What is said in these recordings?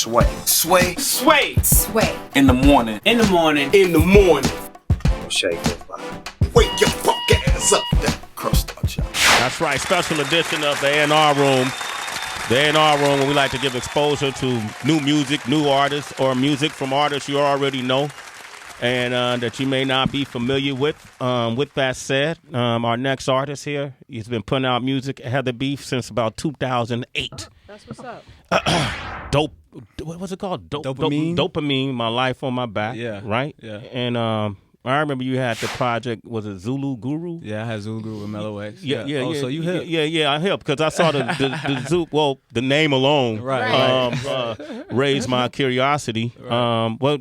Sway. Sway. Sway. Sway. In the morning. In the morning. In the morning. Shay goes by. Wake your punk ass up. That crust out, y'all. That's right. Special edition of the A&R Room. The A&R Room, where we like to give exposure to new music, new artists, or music from artists you already know and that you may not be familiar with. With that said, our next artist here, he's been putting out music, Heather Beef, since about 2008. That's what's up. Dope. What was it called? Dopamine? Dopamine, My Life on My Back. Yeah. Right? Yeah. And I remember you had the project, was it Zulu Guru? Yeah, I had Zulu Guru with Mellow X. Yeah. Oh, so you hip? Yeah, I hip because I saw the name alone raised my curiosity. Right. Well,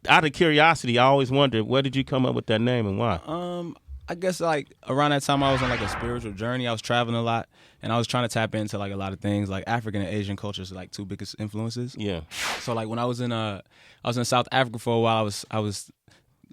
out of curiosity, I always wondered, where did you come up with that name and why? I guess like around that time I was on like a spiritual journey. I was traveling a lot and I was trying to tap into like a lot of things. Like African and Asian cultures are like two biggest influences. Yeah. So like when I was in South Africa for a while, I was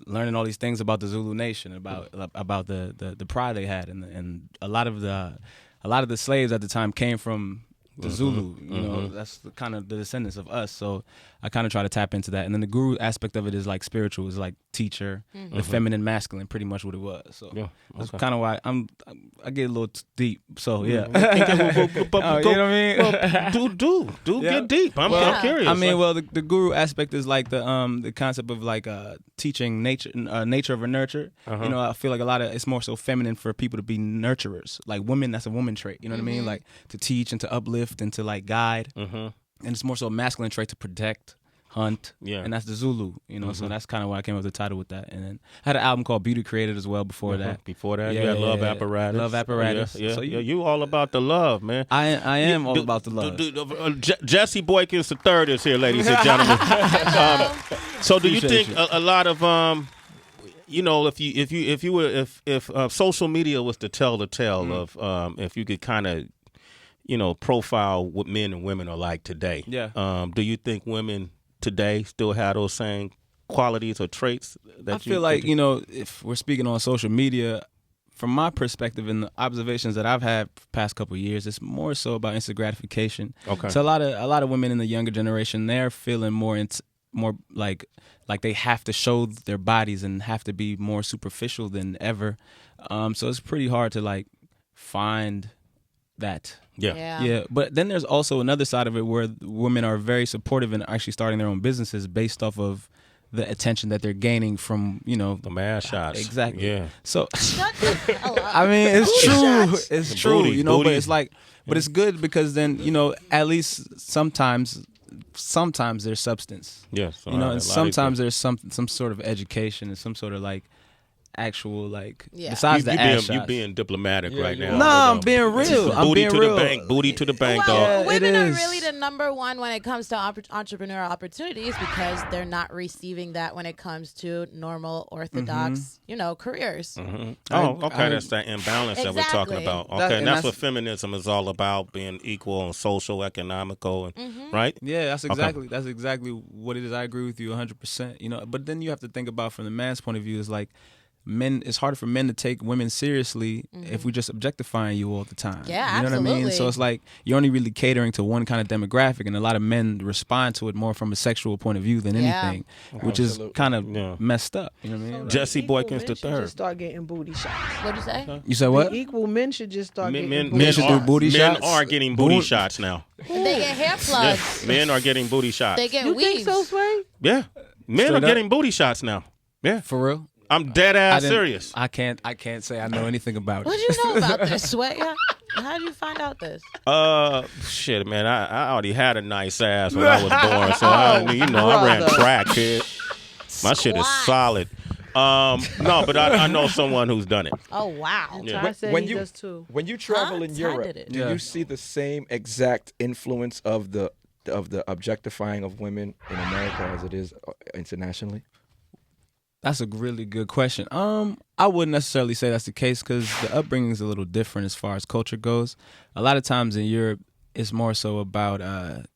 learning all these things about the Zulu Nation, about the pride they had, and a lot of the slaves at the time came from the Zulu. You know, that's kind of the descendants of us. So I kind of try to tap into that. And then the guru aspect of it is like spiritual, is like teacher, the feminine, masculine, pretty much what it was. So that's kind of why I get a little deep. So yeah, you know what I mean? Well, get deep. I'm curious. I mean, well, the guru aspect is like the concept of like teaching nature over nurture. You know, I feel like it's more so feminine for people to be nurturers. Like women, that's a woman trait. You know what I mean? Like to teach and to uplift and to like guide. And it's more so a masculine trait to protect, hunt, and that's the Zulu, you know. So that's kind of why I came up with the title with that. And then I had an album called Beauty Created as well before that. Before that, you had Love Apparatus. Love Apparatus. Yeah. So you all about the love, man. I am all about the love. Jesse Boykins III is here, ladies and gentlemen. So do you think a lot of you know, if social media was to tell the tale of if you could kind of, you know, profile what men and women are like today. Yeah. Do you think women today still have those same qualities or traits? I feel like, you know, if we're speaking on social media, from my perspective and the observations that I've had the past couple of years, it's more so about instant gratification. Okay. So a lot of women in the younger generation, they're feeling more like they have to show their bodies and have to be more superficial than ever. So it's pretty hard to like find that. Yeah. But then there's also another side of it where women are very supportive and actually starting their own businesses based off of the attention that they're gaining from, you know, the mad shots. Exactly. Yeah. So I mean, it's true. It's true. Booty, you know, booty. but it's like, but it's good because then, you know, at least sometimes there's substance. Yes. You know, and sometimes there's some sort of education and some sort of like actual like besides the ass shots. You being diplomatic right now. No, I'm being real. I'm being real. Booty to the bank, well, dog. women are really the number one when it comes to entrepreneurial opportunities because they're not receiving that when it comes to normal orthodox, you know, careers. Oh, okay. That's that imbalance that we're talking about. Okay, and that's what feminism is all about: being equal and social, economical, and right. Yeah, that's exactly what it is. I agree with you 100%. You know, but then you have to think about from the man's point of view is like. Men, it's harder for men to take women seriously if we're just objectifying you all the time. Yeah, you know absolutely. what I mean? So it's like you're only really catering to one kind of demographic, and a lot of men respond to it more from a sexual point of view than anything, which is kind of messed up. You know what I mean? Jesse Boykins III. Just start getting booty shots. What'd you say? You said what? Equal men should just start getting Men booty should shots. do booty shots. Men are getting booty shots now. And they get hair plugs. Yes, men are getting booty shots. They get You weaves. think so, Sway? Yeah, men Straight are up. getting booty shots now. Yeah, For real? I'm dead ass serious. I can't say I know anything about it. What'd you know about this, Sway? How did you find out this? Shit, man, I already had a nice ass when I was born, so I ran track, kid. My shit is solid. No, but I know someone who's done it. Oh wow! Yeah. Ty said When he you- does too. When you travel in Ty Europe, did it. do you see the same exact influence of the objectifying of women in America as it is internationally? That's a really good question. I wouldn't necessarily say that's the case because the upbringing is a little different as far as culture goes. A lot of times in Europe, it's more so about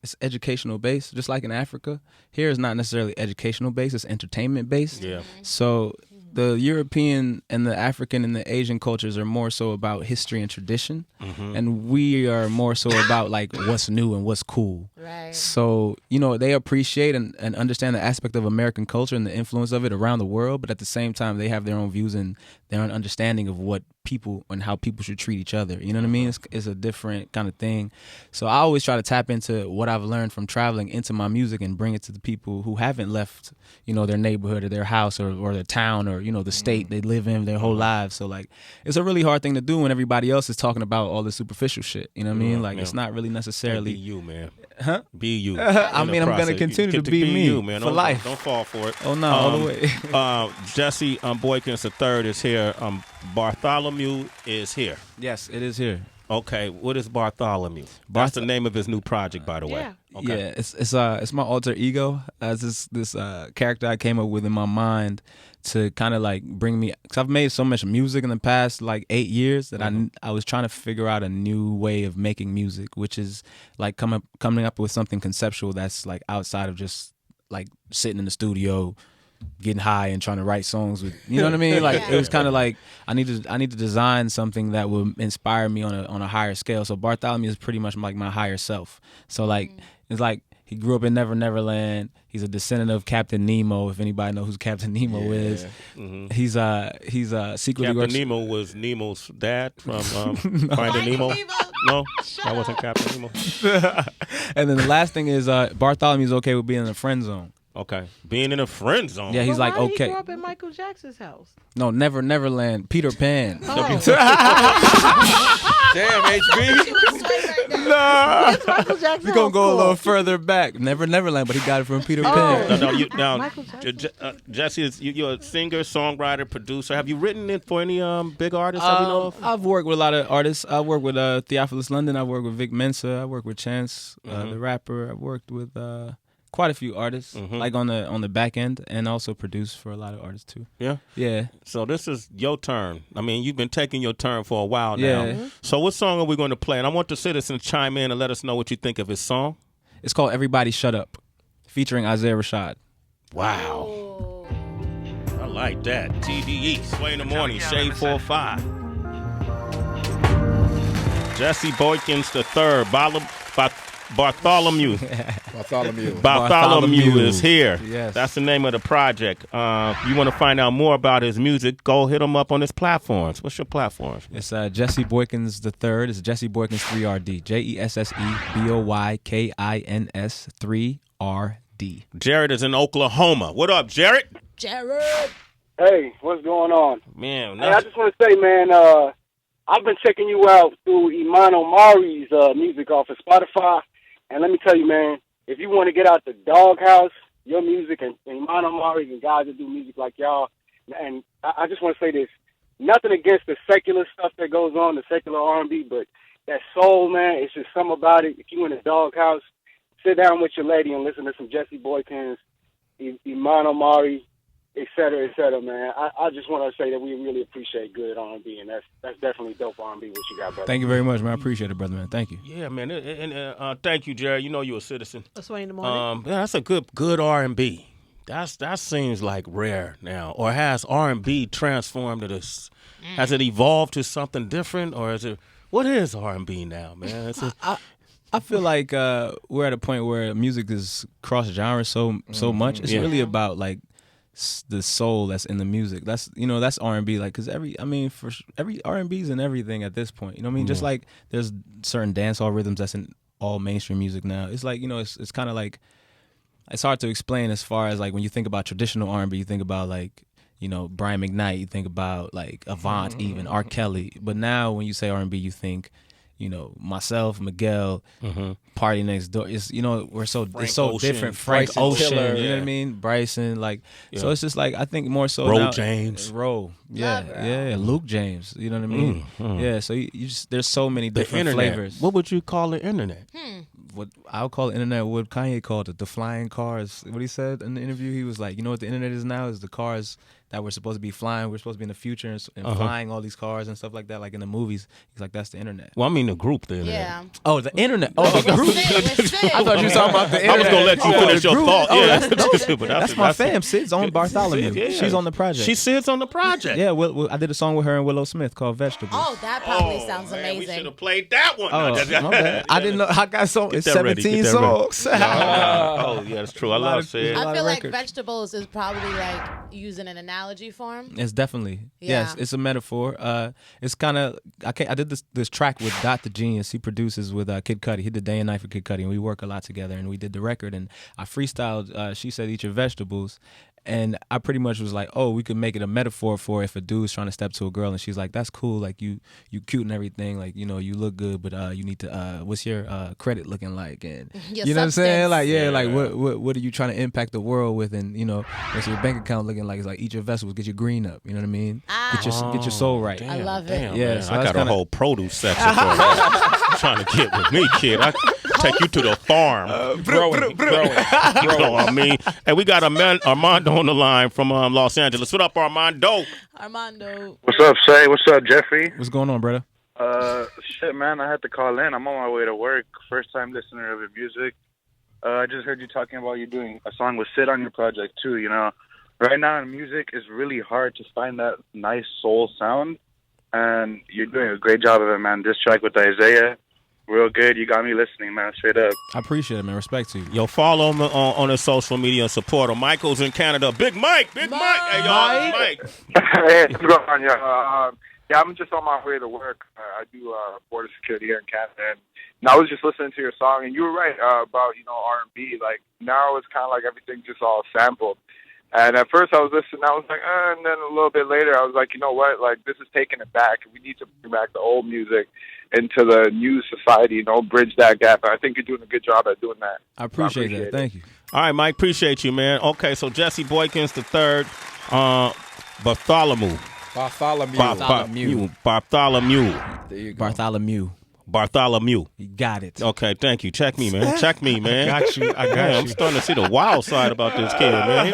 it's educational based, just like in Africa. Here is not necessarily educational based; it's entertainment based. Yeah. So the European and the African and the Asian cultures are more so about history and tradition, and we are more so about like what's new and what's cool. Right. So, they appreciate and understand the aspect of American culture and the influence of it around the world, but at the same time, they have their own views and their own understanding of what people and how people should treat each other. You know what I mean? It's a different kind of thing. So I always try to tap into what I've learned from traveling into my music and bring it to the people who haven't left, their neighborhood or their house or their town or, the state they live in their whole lives. So, like, it's a really hard thing to do when everybody else is talking about all the superficial shit. You know what I mean? Like, it's not really necessarily... Be you, man. Huh? Be you. I mean, I'm going to continue to be me you, man. for life. Don't fall for it. Oh, no, all the way. Jesse Boykins III is here. Bartholomew is here. Yes, it is here. Okay, what is Bartholomew? That's the name of his new project, by the way. Yeah. Okay. Yeah, it's my alter ego as this character I came up with in my mind to kind of like bring me, because I've made so much music in the past like 8 years that I was trying to figure out a new way of making music, which is like coming up with something conceptual that's like outside of just like sitting in the studio getting high and trying to write songs with, you know what I mean? Like it was kind of like I need to design something that will inspire me on a higher scale. So Bartholomew is pretty much like my higher self. So like it's like he grew up in Neverland. He's a descendant of Captain Nemo. If anybody knows who Captain Nemo is, he's secretly Captain works. Nemo was Nemo's dad from Finding Nemo. No, that wasn't Captain Nemo. And then the last thing is Bartholomew's okay with being in the friend zone. Okay, being in a friend zone. Yeah, he's But like why did okay. he grew up in Michael Jackson's house? No, Neverland. Peter Pan. Damn, HB. It's Michael Jackson's We're gonna house. go a Cool. little further back. Neverland, but he got it from Peter Pan. Now, Michael Jackson. Jesse, you're a singer, songwriter, producer. Have you written it for any big artists that we know of? I've worked with a lot of artists. I worked with Theophilus London. I worked with Vic Mensa. I worked with Chance, the rapper. I worked with quite a few artists, like on the back end, and also produced for a lot of artists too. Yeah. Yeah. So this is your turn. I mean, you've been taking your turn for a while now. Yeah. So what song are we going to play? And I want the citizens to chime in and let us know what you think of his song. It's called Everybody Shut Up, featuring Isaiah Rashad. Wow. I like that. TDE, Sway in the Morning, Shade 4-5. Jesse Boykins III, Bartholomew. Bartholomew is here. Yes. That's the name of the project. You want to find out more about his music, go hit him up on his platforms. What's your platforms? It's Jesse Boykins III. It's Jesse Boykins 3RD. JESSE BOYKINS 3RD. Jared is in Oklahoma. What up, Jared? Jared. Hey, what's going on? Man, Hey, I just want to say, man, I've been checking you out through Iman Omari's music off of Spotify. And let me tell you, man, if you want to get out the doghouse, your music and Iman Omari and guys that do music like y'all, and I just want to say this, nothing against the secular stuff that goes on, the secular R&B, but that soul, man, it's just something about it. If you in the doghouse, sit down with your lady and listen to some Jesse Boykins, Iman Omari, et cetera, man. I just want to say that we really appreciate good R&B, and that's definitely dope R&B what you got, brother. Thank you very much, man. I appreciate it, brother, man. Thank you. Yeah, man. And thank you, Jared. You know you're a citizen. That's why in the morning. Yeah, that's a good R&B. That seems like rare now. Or has R&B transformed to this? Has it evolved to something different, or is it? What is R&B now, man? I feel like we're at a point where music is cross genre so much. It's really about like the soul that's in the music. That's R&B, like, because every R&B's in everything at this point. You know what I mean? Just like there's certain dancehall rhythms that's in all mainstream music now. It's like, it's kind of like, it's hard to explain as far as like when you think about traditional R&B, you think about like, Brian McKnight, you think about like Avant, even R. Kelly. But now when you say R&B, you think, myself, Miguel, Party Next Door. It's we're so different. Frank Bryson Ocean, Tiller, you know what I yeah. mean? Bryson, like so. It's just like I think more so Ro now. James. Ro, yeah, Luke James. You know what I mean? Yeah. So you just there's so many The different internet. flavors. What would you call the internet? What I would call the internet, what Kanye called it, the flying cars. What he said in the interview, he was like, what the internet is now is the cars that we're supposed to be flying. We're supposed to be in the future and flying all these cars and stuff like that, like in the movies. He's like, that's the internet. Well, I mean the group then. Yeah. Oh, the internet. Oh, the group. I thought you were talking about the internet. I was gonna let you finish your thought. Oh, Yeah, that's my fam. Sid's on Bartholomew. Sid, yeah. She's on the project. She sits on the project. Yeah, I did a song with her and Willow Smith called Vegetables. Oh, that probably sounds Man, we should amazing. have played that one. Oh, my bad. I didn't know. I got so it's that ready, 17 get that ready. songs. Oh, yeah, that's true. I love Sid. lot I of feel like records. vegetables is probably like using an analogy form. It's definitely Yeah. yes. It's a metaphor. It's kind of I did this track with Dot the Genius. He produces with Kid Cudi. He did Day and Night for Kid Cudi, and we work a lot together. And we did the record, and I freestyled. She said, "Eat your vegetables." And I pretty much was like, oh, we could make it a metaphor for if a dude's trying to step to a girl, and she's like, that's cool, like you cute and everything, like you look good, but you need to what's your credit looking like, and Your you know what I'm saying, substance. like like what are you trying to impact the world with, and what's your bank account looking like? It's like eat your vegetables, get your green up, you know what I mean? Get your soul right. I love it. Damn, Yeah, man. so I that's got kinda- a whole produce section for you. Trying to get with me, kid. I take you to the farm. growing. You know what I mean? And we got Armando on the line from Los Angeles. What up, Armando? Armando. What's up, Say? What's up, Jeffrey? What's going on, brother? Shit, man, I had to call in. I'm on my way to work. First time listener of your music. I just heard you talking about you doing a song with Sid on your project, too, Right now in music, it's really hard to find that nice soul sound, and you're doing a great job of it, man. This track with Isaiah, real good. You got me listening, man, straight up. I appreciate it, man. Respect to you. Yo, follow him on his social media and support him. Michael's in Canada. Big Mike. Hey, y'all. It's Mike. Hey, what's going on, y'all? Yeah, I'm just on my way to work. I do border security here in Canada, and I was just listening to your song, and you were right about R&B. Like now, it's kind of like everything just all sampled. And at first, I was listening. I was like, and then a little bit later, I was like, you know what? Like this is taking it back. We need to bring back the old music into the new society. Bridge that gap. And I think you're doing a good job at doing that. I appreciate that. it. Thank you. All right, Mike. Appreciate you, man. Okay, so Jesse Boykins the third. Bartholomew. Bartholomew. There you go. Bartholomew. You got it. Okay, thank you. Check me, man. Check me, man. Got you. I got Man, I'm you. starting to see the wild side about this kid, man.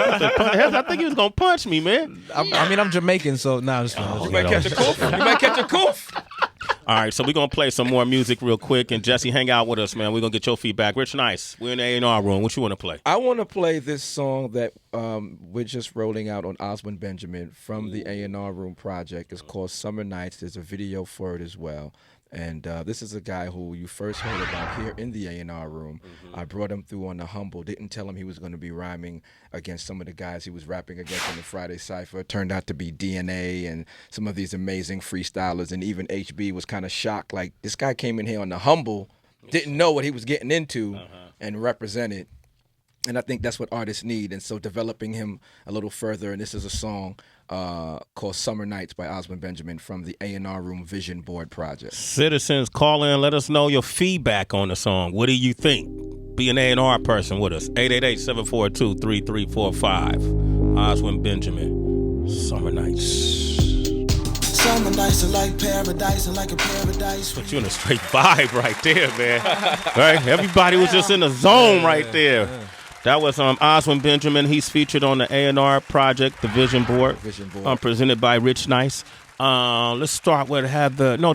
I think he was gonna punch me, man. I mean, I'm Jamaican, so nah, it's fine. You might catch a coof. You might catch a coof. All right, so we're going to play some more music real quick. And Jesse, hang out with us, man. We're going to get your feedback. Rich Nice, we're in the A&R room. What you want to play? I want to play this song that we're just rolling out on Oswin Benjamin from the A&R Room project. It's called Summer Nights. There's a video for it as well. And this is a guy who you first heard about here in the A&R Room. I brought him through on the Humble. Didn't tell him he was going to be rhyming against some of the guys he was rapping against in the Friday Cypher. It turned out to be DNA and some of these amazing freestylers. And even HB was kind of shocked. Like, this guy came in here on the Humble, didn't know what he was getting into, and represented. And I think that's what artists need. And so developing him a little further, and this is a song called Summer Nights by Oswin Benjamin from the A&R Room Vision Board Project. Citizens, call in. Let us know your feedback on the song. What do you think? Be an A&R person with us. 888-742-3345. Oswin Benjamin. Summer Nights. Summer nights are like paradise and like a paradise. Put you in a straight vibe right there, man. Right? Everybody was just in the zone right there. That was Oswin Benjamin. He's featured on the A&R project, the Vision Board. Presented by Rich Nice. Let's start with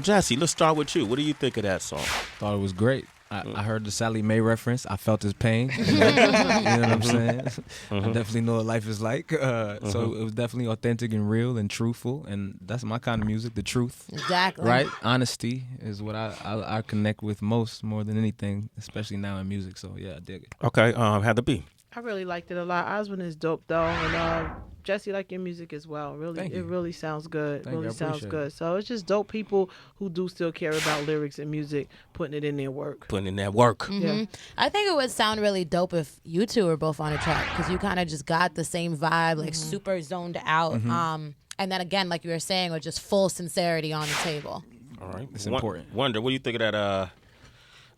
Jesse, let's start with you. What do you think of that song? Thought it was great. I heard the Sally Mae reference. I felt his pain. You know what I'm saying? I definitely know what life is like. So it was definitely authentic and real and truthful. And that's my kind of music, the truth. Exactly. Right? Honesty is what I connect with more than anything, especially now in music. So, yeah, I dig it. Okay, had to be. I really liked it a lot. Oswin is dope though, and Jesse, like your music as well. Really, Thank you. it really sounds good. Thank you. I Really sounds appreciate good. So it's just dope people who do still care about lyrics and music, putting it in their work. Putting in that work. Yeah. I think it would sound really dope if you two were both on a track because you kind of just got the same vibe, like super zoned out. And then again, like you were saying, with just full sincerity on the table. All right. It's important. Wonder, what do you think of that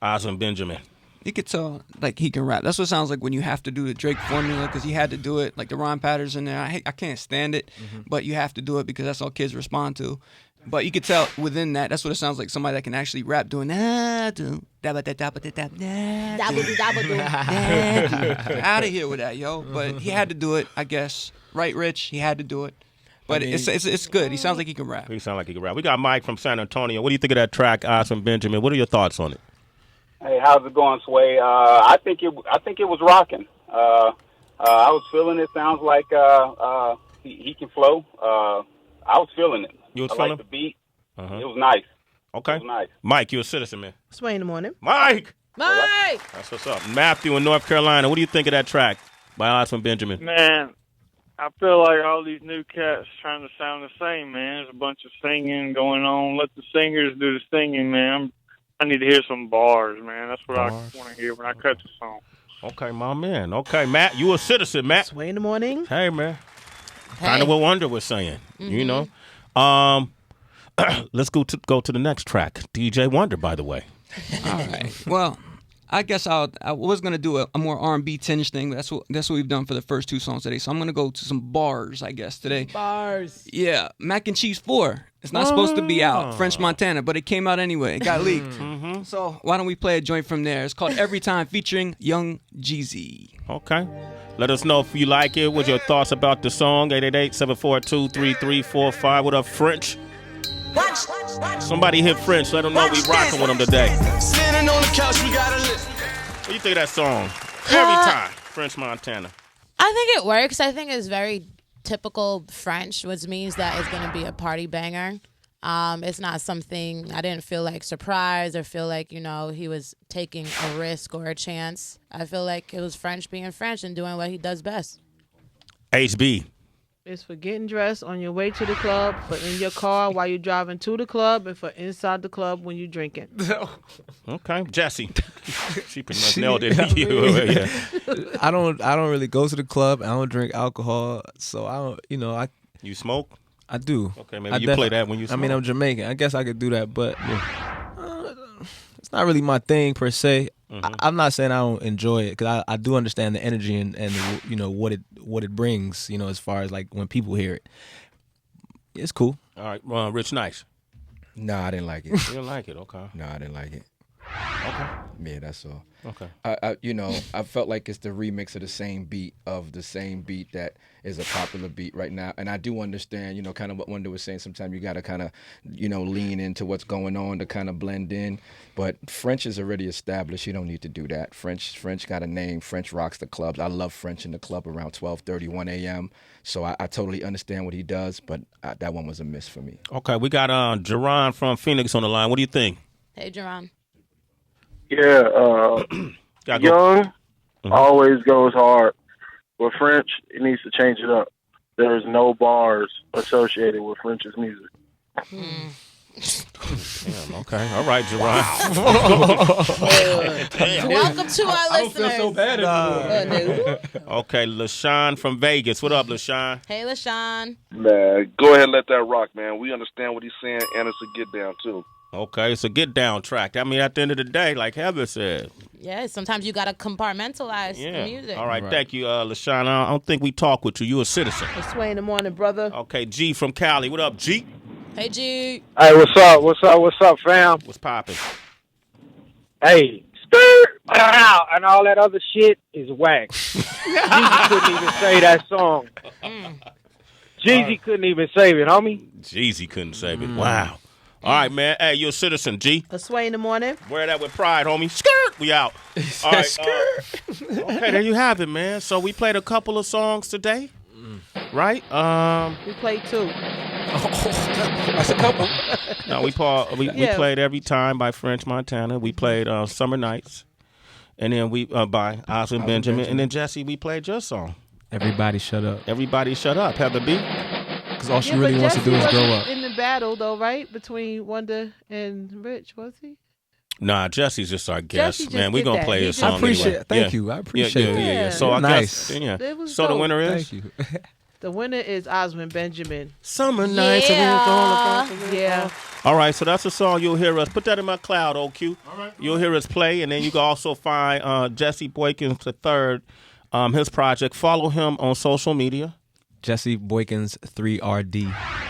Oswin Benjamin? You could tell, like, he can rap. That's what it sounds like when you have to do the Drake formula, because he had to do it. Like, the rhyme patterns in there, I can't stand it, but you have to do it because that's all kids respond to. But you could tell within that, that's what it sounds like, somebody that can actually rap doing out of here with that, yo. But he had to do it, I guess. Right, Rich? He had to do it. But I mean- it's good. He sounds like he can rap. He sound like he can rap. We got Mike from San Antonio. What do you think of that track, Osmond Benjamin? What are your thoughts on it? Hey, how's it going, Sway? I think it was rocking. I was feeling it. Sounds like he can flow. I was feeling it. You was I feeling like the beat. Uh-huh. It was nice. Okay. It was nice. Mike, you're a citizen, man. Sway in the morning. Mike! Mike! That's what's up. Matthew in North Carolina. What do you think of that track by Osmond Benjamin? Man, I feel like all these new cats trying to sound the same, man. There's a bunch of singing going on. Let the singers do the singing, man. I need to hear some bars, man. That's what I want to hear when I cut the song. Okay, my man. Okay, Matt, you a citizen, Matt. Sway in the morning. Hey, man. Hey. Kind of what Wonder was saying, you know. Let's go to the next track. DJ Wonder, by the way. All right. Well, I guess I was gonna do a more R&B tinge thing, but that's what we've done for the first two songs today. So I'm gonna go to some bars, I guess, today. Bars. Yeah, Mac and Cheese 4. It's not supposed to be out, French Montana, but it came out anyway. It got leaked. So why don't we play a joint from there? It's called Every Time, featuring Young Jeezy. Okay. Let us know if you like it. What's your thoughts about the song? 888-742-3345. What up, French? Somebody hit French. Let them know we rocking with them today. Sitting on the couch, we gotta live. What do you think of that song? Every time, French Montana. I think it works. I think it's very typical French, which means that it's going to be a party banger. It's not something I didn't feel like surprised or feel like, he was taking a risk or a chance. I feel like it was French being French and doing what he does best. HB. It's for getting dressed on your way to the club, for in your car while you're driving to the club, and for inside the club when you're drinking. Okay, Jesse. She pretty much nailed it. Yeah. I don't really go to the club. I don't drink alcohol, so I don't. You smoke? I do. Okay, maybe you play that when you smoke. I mean, I'm Jamaican. I guess I could do that, but it's not really my thing per se. I'm not saying I don't enjoy it because I do understand the energy and what it brings. As far as like when people hear it, it's cool. All right, Rich Nice. No, I didn't like it. You didn't like it, okay. No, I didn't like it. Okay. Yeah, that's all. Okay. I felt like it's the remix of the same beat that is a popular beat right now. And I do understand, kind of what Wonder was saying. Sometimes you got to kind of, lean into what's going on to kind of blend in. But French is already established. You don't need to do that. French got a name. French rocks the clubs. I love French in the club around 12:30, 1 a.m. So I totally understand what he does, but that one was a miss for me. Okay, we got Jerron from Phoenix on the line. What do you think? Hey, Jerron. Yeah, Young always goes hard. With French, it needs to change it up. There's no bars associated with French's music. Damn, okay. All right, Jerron. Welcome to our listeners. I don't feel so bad anymore. Okay, LaShawn from Vegas. What up, LaShawn? Hey, LaShawn. Man, go ahead and let that rock, man. We understand what he's saying, and it's a get down, too. Okay, it's a get down track. I mean, at the end of the day, like Heather said. Yeah, sometimes you got to compartmentalize the music. All right, thank you, LaShawn. I don't think we talk with you. You a citizen. It's Sway in the morning, brother. Okay, G from Cali. What up, G? Hey, G. Hey, what's up? What's up? What's up, fam? What's poppin'? Hey, skirt and all that other shit is whack. Jeezy couldn't even say that song. Jeezy couldn't even save it, homie. Jeezy couldn't save it. Wow. All right, man. Hey, you a citizen, G. It's Sway in the morning. Wear that with pride, homie. Skirt. We out. All right. Okay, there you have it, man. So we played a couple of songs today, right? We played two. That's a couple. No, we played Every Time by French Montana. We played Summer Nights, and then we by Osmond Benjamin, and then Jesse. We played your song. Everybody shut up. Everybody shut up. Heather B. Because all she really wants to do is grow up. In the battle, though, right? Between Wonder and Rich, was he? Nah, Jesse's just our guest, man. We're going to play his song. I appreciate anyway. Thank you. I appreciate it. Yeah. So I nice. guess, yeah. It was So the dope. winner is? Thank you. The winner is Osmond Benjamin. Summer Nights. Yeah. All right, so that's a song you'll hear us. Put that in my cloud, OQ. All right. You'll hear us play, and then you can also find Jesse Boykins III, his project. Follow him on social media. Jesse Boykins 3RD.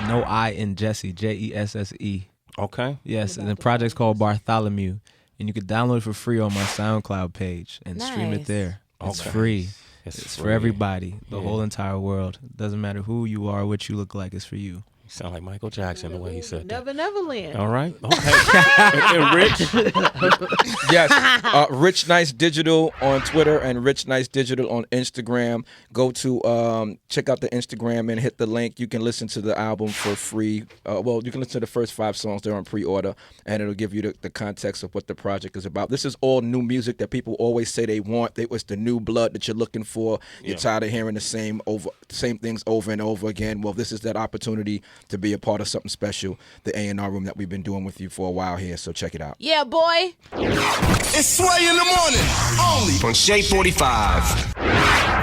No I in Jesse. JESSE. Okay. Yes, and the project's called Bartholomew, and you can download it for free on my SoundCloud page and stream it there. It's free. It's for everybody, the whole entire world. Doesn't matter who you are, what you look like. It's for you. You sound like Michael Jackson the way he said that. Neverland. All right. Okay. And Rich? Yes. Rich Nice Digital on Twitter and Rich Nice Digital on Instagram. Go to check out the Instagram and hit the link. You can listen to the album for free. Well, you can listen to the first 5 songs. They're on pre-order, and it'll give you the context of what the project is about. This is all new music that people always say they want. It was the new blood that you're looking for. You're tired of hearing the same things over and over again. Well, this is that opportunity to be a part of something special, the A&R room that we've been doing with you for a while here, so check it out. Yeah, boy. It's Sway in the morning, only on Shade 45.